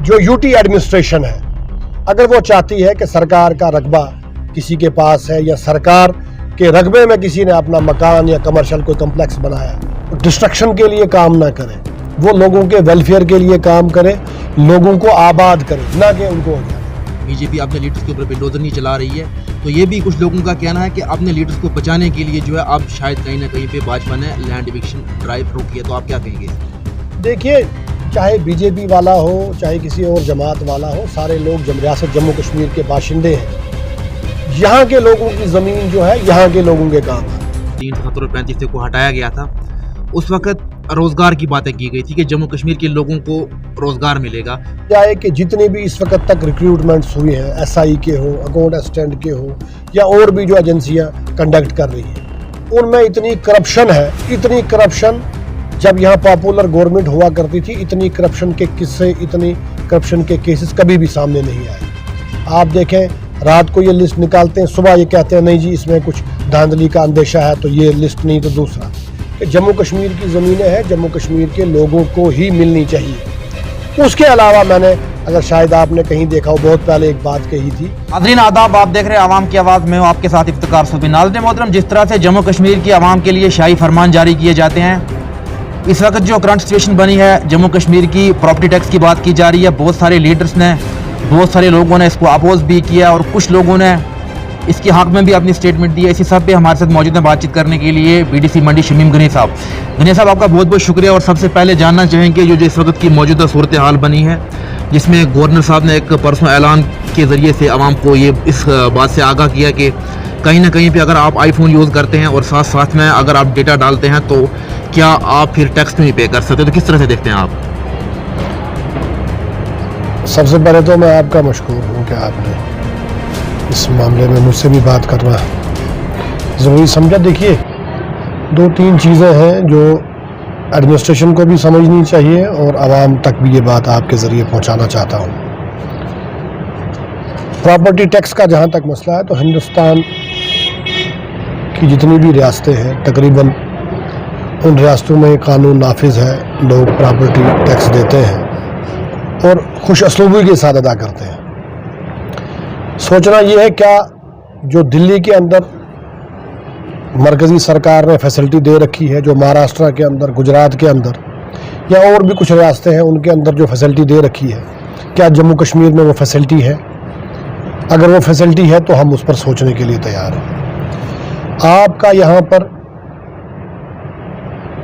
जो UT administration है, अगर वो चाहती है कि सरकार का रकबा किसी के पास है या सरकार के रकबे में किसी ने अपना मकान या कमर्शियल कोई कम्प्लेक्स बनाया, तो डिस्ट्रक्शन के लिए काम ना करे, वो लोगों के वेलफेयर के लिए काम करे, लोगों को आबाद करे, ना कि उनको हो जाए। बीजेपी अपने लीडर्स के ऊपर बिल्डोजर नहीं चला रही है, तो ये भी कुछ लोगों का कहना है कि अपने लीडर्स को बचाने के लिए जो है अब शायद कहीं ना कहीं पे भाजपा ने लैंड इविक्शन ड्राइव रोकी है। तो आप क्या कहेंगे? देखिए, चाहे बीजेपी वाला हो, चाहे किसी और जमात वाला हो, सारे लोग रियासत जम्मू कश्मीर के बाशिंदे हैं। यहाँ के लोगों की ज़मीन जो है यहाँ के लोगों के काम है। 370 और 35 को हटाया गया था, उस वक्त रोजगार की बातें की गई थी कि जम्मू कश्मीर के लोगों को रोजगार मिलेगा। क्या है कि जितने भी इस वक्त तक रिक्रूटमेंट्स हुई हैं, एसआई के हो, अकाउंट असिस्टेंट के हो, या और भी जो एजेंसियां कंडक्ट कर रही हैं, उनमें इतनी करप्शन है, इतनी करप्शन जब यहाँ पॉपुलर गवर्नमेंट हुआ करती थी, इतनी करप्शन के किस्से, इतनी करप्शन के केसेस कभी भी सामने नहीं आए। आप देखें, रात को ये लिस्ट निकालते हैं, सुबह ये कहते हैं नहीं जी इसमें कुछ धांधली का अंदेशा है, तो ये लिस्ट नहीं तो दूसरा। कि जम्मू कश्मीर की ज़मीनें हैं, जम्मू कश्मीर के लोगों को ही मिलनी चाहिए। उसके अलावा मैंने, अगर शायद आपने कहीं देखा हो, बहुत पहले एक बात कही थी। नाज़रीन आदाब, आप देख रहे हैं आवाम की आवाज़ में, हूं आपके साथ इफ्तिकार सूफी। नाज़रीन मोहतरम, जिस तरह से जम्मू कश्मीर की आवाम के लिए शाही फरमान जारी किए जाते हैं, इस वक्त जो करंट सिचुएशन बनी है जम्मू कश्मीर की, प्रॉपर्टी टैक्स की बात की जा रही है। बहुत सारे लीडर्स ने, बहुत सारे लोगों ने इसको अपोज भी किया और कुछ लोगों ने इसके हक में भी अपनी स्टेटमेंट दी है। इसी सब पे हमारे साथ मौजूद हैं बातचीत करने के लिए बीडीसी मंडी शमीम गनी साहब। गनी साहब, आपका बहुत बहुत शुक्रिया। और सबसे पहले जानना चाहेंगे जो इस वक्त की मौजूदा सूरत हाल बनी है, जिसमें गवर्नर साहब ने एक परसों ऐलान के ज़रिए से आवाम को ये इस बात से आगाह किया कि कहीं ना कहीं पे अगर आप आईफोन यूज़ करते हैं और साथ साथ में अगर आप डेटा डालते हैं तो क्या आप फिर टैक्स नहीं पे कर सकते? तो किस तरह से देखते हैं आप? सबसे पहले तो मैं आपका मशकूर हूँ कि आपने इस मामले में मुझसे भी बात करना ज़रूरी समझा। देखिए, दो तीन चीज़ें हैं जो एडमिनिस्ट्रेशन को भी समझनी चाहिए और आवाम तक भी ये बात आपके ज़रिए पहुँचाना चाहता हूँ। प्रॉपर्टी टैक्स का जहाँ तक मसला है, तो हिंदुस्तान की जितनी भी रियासतें हैं, तकरीबन उन रियासतों में कानून नाफिज है, लोग प्रॉपर्टी टैक्स देते हैं और खुश असलूबी के साथ अदा करते हैं। सोचना ये है, क्या जो दिल्ली के अंदर मरकज़ी सरकार ने फैसिलिटी दे रखी है, जो महाराष्ट्र के अंदर, गुजरात के अंदर या और भी कुछ रियासतें हैं उनके अंदर जो फैसिलिटी दे रखी है, क्या जम्मू कश्मीर में वो फैसिलिटी है? अगर वो फैसिलिटी है तो हम उस पर सोचने के लिए तैयार हैं। आपका यहाँ पर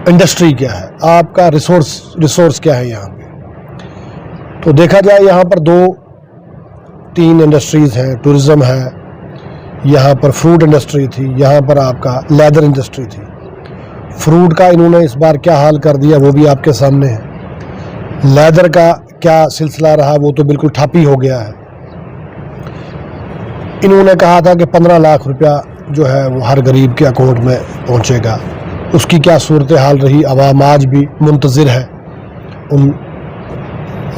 इंडस्ट्री क्या है, आपका रिसोर्स क्या है यहाँ पे? तो देखा जाए, यहाँ पर 2-3 इंडस्ट्रीज़ हैं। टूरिज़्म है, यहाँ पर फ्रूट इंडस्ट्री थी, यहाँ पर आपका लेदर इंडस्ट्री थी। फ्रूट का इन्होंने इस बार क्या हाल कर दिया वो भी आपके सामने है। लेदर का क्या सिलसिला रहा वो तो बिल्कुल ठप ही हो गया है। इन्होंने कहा था कि 15 लाख रुपया जो है वो हर गरीब के अकाउंट में पहुँचेगा, उसकी क्या सूरत हाल रही? आवाम आज भी मुंतज़िर है उन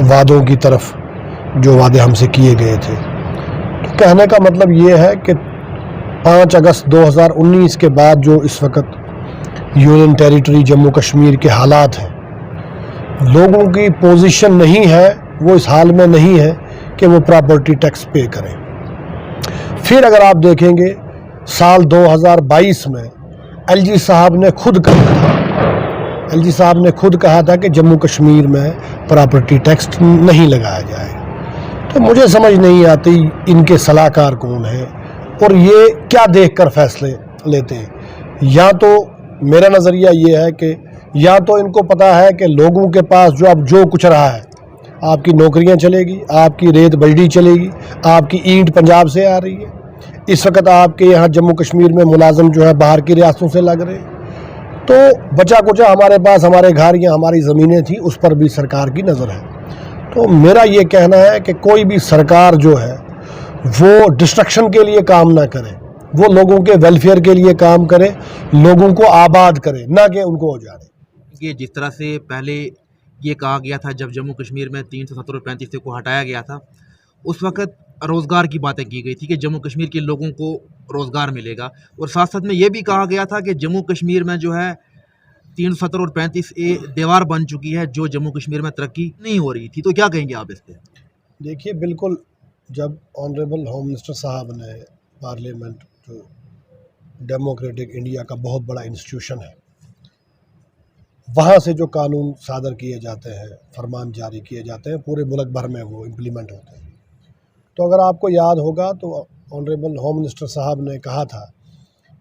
वादों की तरफ जो वादे हमसे किए गए थे। तो कहने का मतलब ये है कि 5 अगस्त 2019 के बाद जो इस वक्त यूनियन टेरिटरी जम्मू कश्मीर के हालात हैं, लोगों की पोजीशन नहीं है, वो इस हाल में नहीं है कि वो प्रॉपर्टी टैक्स पे करें। फिर अगर आप देखेंगे, साल 2022 में एलजी साहब ने खुद कहा था कि जम्मू कश्मीर में प्रॉपर्टी टैक्स नहीं लगाया जाएगा। तो मुझे समझ नहीं आती इनके सलाहकार कौन है और ये क्या देखकर फैसले लेते हैं। या तो मेरा नज़रिया ये है कि या तो इनको पता है कि लोगों के पास जो अब जो कुछ रहा है, आपकी नौकरियां चलेगी, आपकी रेत बजरी चलेगी, आपकी ईंट पंजाब से आ रही है, इस वक्त आपके यहाँ जम्मू कश्मीर में मुलाजम जो है बाहर की रियासतों से लग रहे हैं, तो बचा कुचा हमारे पास हमारे घर या हमारी ज़मीनें थी, उस पर भी सरकार की नज़र है। तो मेरा ये कहना है कि कोई भी सरकार जो है वो डिस्ट्रक्शन के लिए काम ना करे, वो लोगों के वेलफेयर के लिए काम करे, लोगों को आबाद करे, ना कि उनको उजाड़े। ये जिस तरह से पहले ये कहा गया था जब जम्मू कश्मीर में 370 और 35 को हटाया गया था, उस वक्त रोज़गार की बातें की गई थी कि जम्मू कश्मीर के लोगों को रोज़गार मिलेगा, और साथ साथ में ये भी कहा गया था कि जम्मू कश्मीर में जो है 370 और 35A दीवार बन चुकी है जो जम्मू कश्मीर में तरक्की नहीं हो रही थी, तो क्या कहेंगे आप इस पे? देखिए, बिल्कुल जब ऑनरेबल होम मिनिस्टर साहब ने पार्लियामेंट, जो डेमोक्रेटिक इंडिया का बहुत बड़ा इंस्टीट्यूशन है, वहाँ से जो कानून सादर किए जाते हैं, फरमान जारी किए जाते हैं, पूरे मुल्क भर में वो इम्प्लीमेंट होते हैं। तो अगर आपको याद होगा तो ऑनरेबल होम मिनिस्टर साहब ने कहा था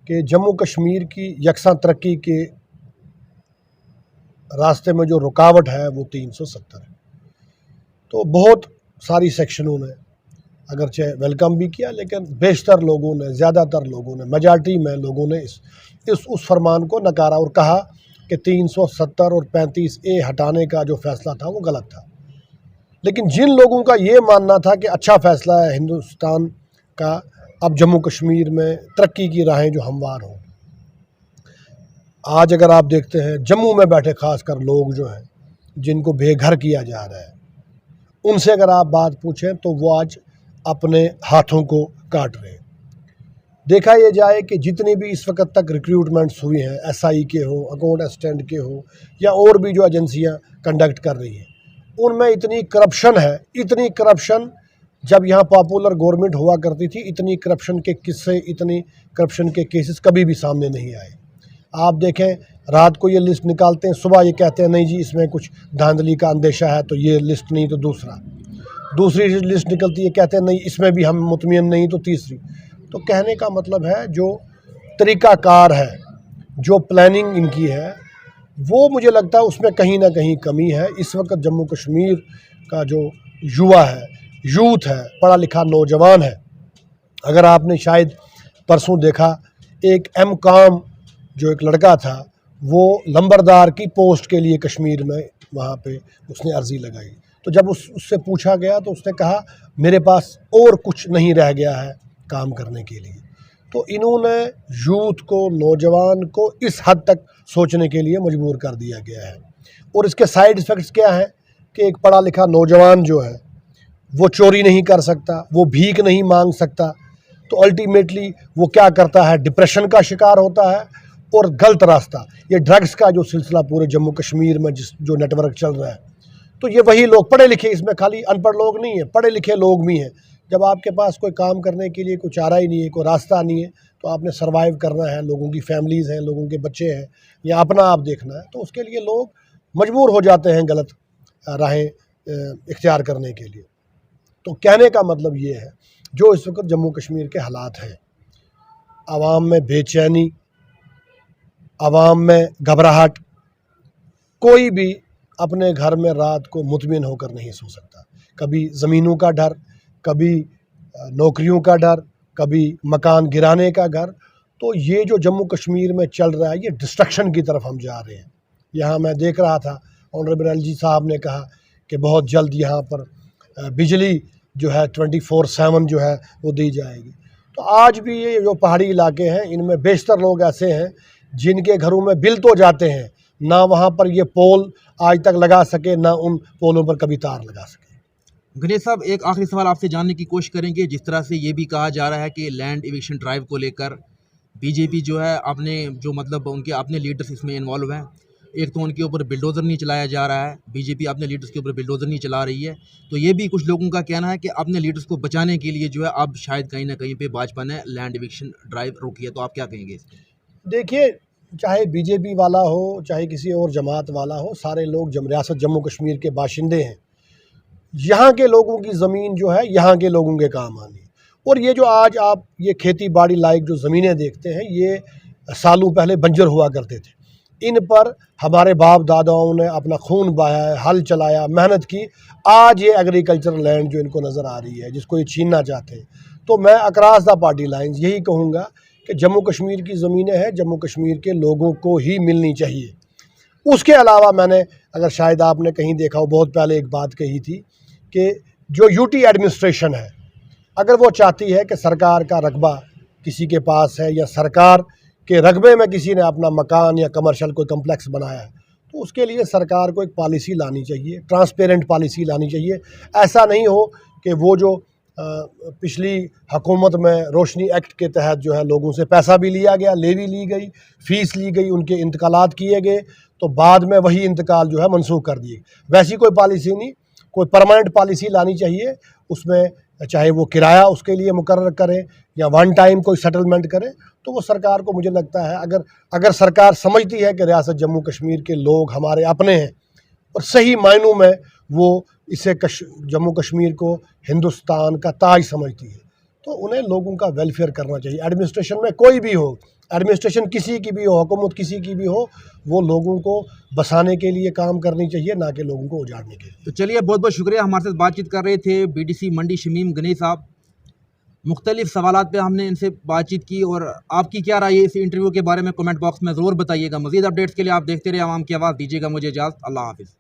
कि जम्मू कश्मीर की यकसा तरक्की के रास्ते में जो रुकावट है वो 370 है। तो बहुत सारी सेक्शनों ने अगरचे वेलकम भी किया, लेकिन बेशतर लोगों ने, ज़्यादातर लोगों ने, मेजॉरिटी में लोगों ने उस फरमान को नकारा और कहा कि 370 और 35A हटाने का जो फ़ैसला था वो गलत था। लेकिन जिन लोगों का ये मानना था कि अच्छा फ़ैसला है हिंदुस्तान का, अब जम्मू कश्मीर में तरक्की की राहें जो हमवार हों, आज अगर आप देखते हैं जम्मू में बैठे ख़ासकर लोग जो हैं जिनको बेघर किया जा रहा है, उनसे अगर आप बात पूछें तो वो आज अपने हाथों को काट रहे हैं। देखा यह जाए कि जितनी भी इस वक्त तक रिक्रूटमेंट्स हुई हैं, SI के हो, अकाउंट असिस्टेंट के हो, या और भी जो एजेंसियां कंडक्ट कर रही हैं, उनमें इतनी करप्शन है, इतनी करप्शन जब यहाँ पॉपुलर गवर्नमेंट हुआ करती थी, इतनी करप्शन के किस्से, इतनी करप्शन के केसेस कभी भी सामने नहीं आए। आप देखें, रात को ये लिस्ट निकालते हैं, सुबह ये कहते हैं नहीं जी इसमें कुछ धांधली का अंदेशा है, तो ये लिस्ट नहीं तो दूसरी लिस्ट निकलती है, कहते हैं नहीं इसमें भी हम मुतमिन नहीं तो तीसरी। तो कहने का मतलब है जो तरीक़ाकार है, जो प्लानिंग इनकी है, वो मुझे लगता है उसमें कहीं ना कहीं कमी है। इस वक्त जम्मू कश्मीर का जो युवा है, यूथ है, पढ़ा लिखा नौजवान है, अगर आपने शायद परसों देखा, एक MCOM जो एक लड़का था, वो लंबरदार की पोस्ट के लिए कश्मीर में वहाँ पे उसने अर्ज़ी लगाई। तो जब उससे पूछा गया तो उसने कहा मेरे पास और कुछ नहीं रह गया है काम करने के लिए। तो इन्होंने यूथ को, नौजवान को इस हद तक सोचने के लिए मजबूर कर दिया गया है। और इसके साइड इफ़ेक्ट्स क्या हैं कि एक पढ़ा लिखा नौजवान जो है वो चोरी नहीं कर सकता, वो भीख नहीं मांग सकता, तो अल्टीमेटली वो क्या करता है, डिप्रेशन का शिकार होता है। और गलत रास्ता, ये ड्रग्स का जो सिलसिला पूरे जम्मू कश्मीर में जो नेटवर्क चल रहा है, तो ये वही लोग पढ़े लिखे, इसमें खाली अनपढ़ लोग नहीं हैं, पढ़े लिखे लोग भी हैं। जब आपके पास कोई काम करने के लिए कोई चारा ही नहीं है, कोई रास्ता नहीं है, तो आपने सर्वाइव करना है, लोगों की फैमिलीज़ हैं, लोगों के बच्चे हैं, या अपना आप देखना है, तो उसके लिए लोग मजबूर हो जाते हैं गलत राहें इख्तियार करने के लिए। तो कहने का मतलब ये है, जो इस वक्त जम्मू कश्मीर के हालात हैं, आवाम में बेचैनी, आवाम में घबराहट, कोई भी अपने घर में रात को मुतमिन होकर नहीं सो सकता। कभी ज़मीनों का डर, कभी नौकरियों का डर, कभी मकान गिराने का डर। तो ये जो जम्मू कश्मीर में चल रहा है, ये डिस्ट्रक्शन की तरफ हम जा रहे हैं। यहाँ मैं देख रहा था, ऑनरेबल LG साहब ने कहा कि बहुत जल्द यहाँ पर बिजली जो है 24/7 जो है वो दी जाएगी। तो आज भी ये जो पहाड़ी इलाके हैं, इनमें बेशतर लोग ऐसे हैं जिनके घरों में बिल तो जाते हैं, ना वहाँ पर ये पोल आज तक लगा सके, ना उन पोलों पर कभी तार लगा सके। गणेश साहब, एक आखिरी सवाल आपसे जानने की कोशिश करेंगे। जिस तरह से ये भी कहा जा रहा है कि लैंड इविक्शन ड्राइव को लेकर बीजेपी जो है अपने जो मतलब उनके अपने लीडर्स इसमें इन्वॉल्व हैं, एक तो उनके ऊपर बिल्डोज़र नहीं चलाया जा रहा है, बीजेपी अपने लीडर्स के ऊपर बिल्डोज़र नहीं चला रही है, तो ये भी कुछ लोगों का कहना है कि अपने लीडर्स को बचाने के लिए जो है अब शायद कहीं ना कहीं पे भाजपा ने लैंड इविक्शन ड्राइव रोकी है, तो आप क्या कहेंगे इस पर? देखिए, चाहे बीजेपी वाला हो, चाहे किसी और जमात वाला हो, सारे लोग रियासत जम्मू कश्मीर के बाशिंदे हैं। यहाँ के लोगों की ज़मीन जो है यहाँ के लोगों के काम आनी। और ये जो आज आप ये खेती बाड़ी लायक जो ज़मीनें देखते हैं, ये सालों पहले बंजर हुआ करते थे। इन पर हमारे बाप दादाओं ने अपना खून बहाया है, हल चलाया, मेहनत की। आज ये एग्रीकल्चर लैंड जो इनको नज़र आ रही है, जिसको ये छीनना चाहते हैं, तो मैं अक्रॉस द पार्टी लाइन्स यही कहूँगा कि जम्मू कश्मीर की ज़मीनें हैं, जम्मू कश्मीर के लोगों को ही मिलनी चाहिए। उसके अलावा मैंने, अगर शायद आपने कहीं देखा हो, बहुत पहले एक बात कही थी कि जो UT एडमिनिस्ट्रेशन है, अगर वो चाहती है कि सरकार का रकबा किसी के पास है, या सरकार के रकबे में किसी ने अपना मकान या कमर्शियल कोई कम्प्लेक्स बनाया है, तो उसके लिए सरकार को एक पॉलिसी लानी चाहिए, ट्रांसपेरेंट पॉलिसी लानी चाहिए। ऐसा नहीं हो कि वो जो पिछली हुकूमत में रोशनी एक्ट के तहत जो है लोगों से पैसा भी लिया गया, लेवी ली गई, फ़ीस ली गई, उनके इंतकालात किए गए, तो बाद में वही इंतकाल जो है मनसूख कर दिए। वैसी कोई पॉलिसी नहीं, कोई परमानेंट पॉलिसी लानी चाहिए, उसमें चाहे वो किराया उसके लिए मुकर्रर करें या वन टाइम कोई सेटलमेंट करें, तो वो सरकार को मुझे लगता है अगर सरकार समझती है कि रियासत जम्मू कश्मीर के लोग हमारे अपने हैं और सही मायनों में वो इसे जम्मू कश्मीर को हिंदुस्तान का ताज समझती है, तो उन्हें लोगों का वेलफेयर करना चाहिए। एडमिनिस्ट्रेशन में कोई भी हो, एडमिनिस्ट्रेशन किसी की भी हो, हुकूमत किसी की भी हो, वो लोगों को बसाने के लिए काम करनी चाहिए, ना कि लोगों को उजाड़ने के लिए। तो चलिए, बहुत बहुत शुक्रिया। हमारे साथ बातचीत कर रहे थे BDC मंडी शमीम गनी साहब। मुख्तलिफ सवालात पे हमने इनसे बातचीत की, और आपकी क्या राय है इस इंटरव्यू के बारे में कमेंट बॉक्स में ज़रूर बताइएगा। मज़ीद अपडेट्स के लिए आप देखते रहे आवाम की आवाज़। दीजिएगा मुझे इजाज़त। अल्लाह हाफ़िज़।